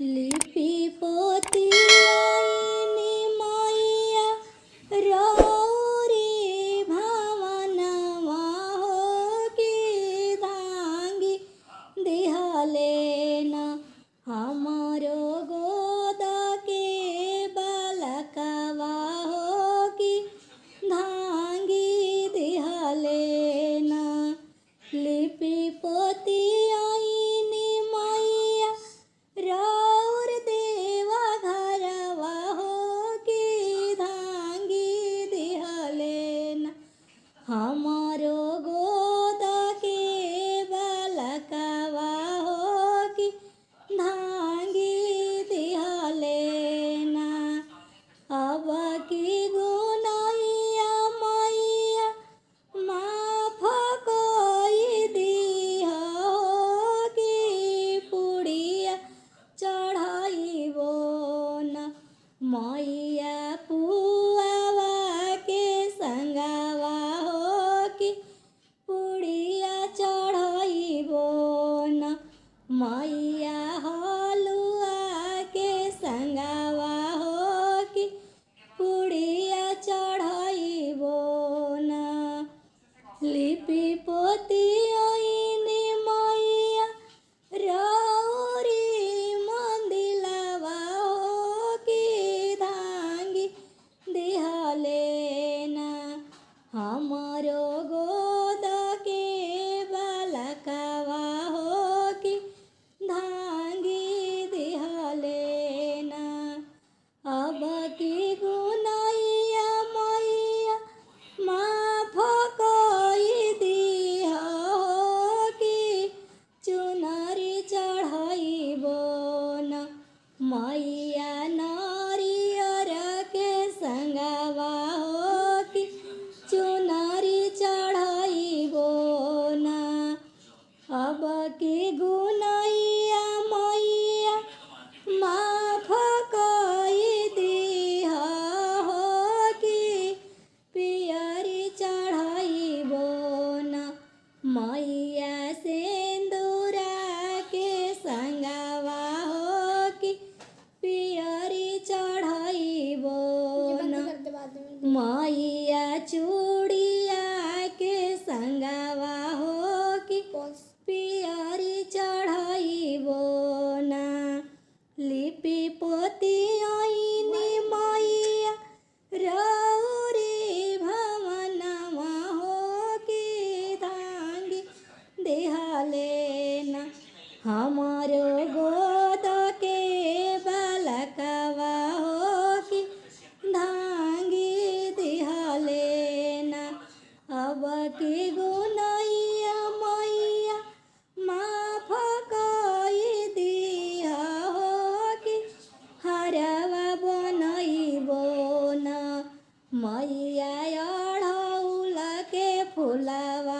लिपि पोती आईनी मैया रौरी भवनवा हो कि धांगी दिहलेन हमारो गोद के बालकवा हो कि धांगी दिहलेन लिपि पोती आईनी मैया रौर देवा घरवा हो कि धांगी दिहलेन हमारो गोद के बालकवा हो कि धांगी दिहलेन अब की गुनैया मैया माफ कोई दिह हो कि पुड़िया चढ़ाइबो न मैया पुआवा के संगवा हो कि पुड़िया चढ़ाइबो न मैया हलुआ के संगवा हो कि पुड़िया चढ़ाइबो न लिपि पोती आईनी मैया रौरी मंदिलवा हो कि धांगी दिहलेन हमारो गोद के बालकवा हो कि धांगी दिहलेन अब की गुनैया मैया माफ कोई दिह हो कि चुनरी चढ़ाइबो न मैया नारियर के संगवा हो कि चुनरी चढ़ाइबो न अब की गुनैया मैया माफ कोई दिह हो कि पियरी चढ़ाइबो न मैया सिंदूरा के संगवा हो कि पियरी चढ़ाइबो न मैया चूड़िया के संगवा हो कि पियरी चढ़ाइबो न लिपि पोती आईनी मैया रौरी भवनवा हो कि धांगी दिहलेन हमारो गोद के बालकवा हो कि धांगी दिहलेन अब की गुनैया मैया माफ कोई दिह हो कि हरवा बनइबो न मैया अढ़ौल के फुलवा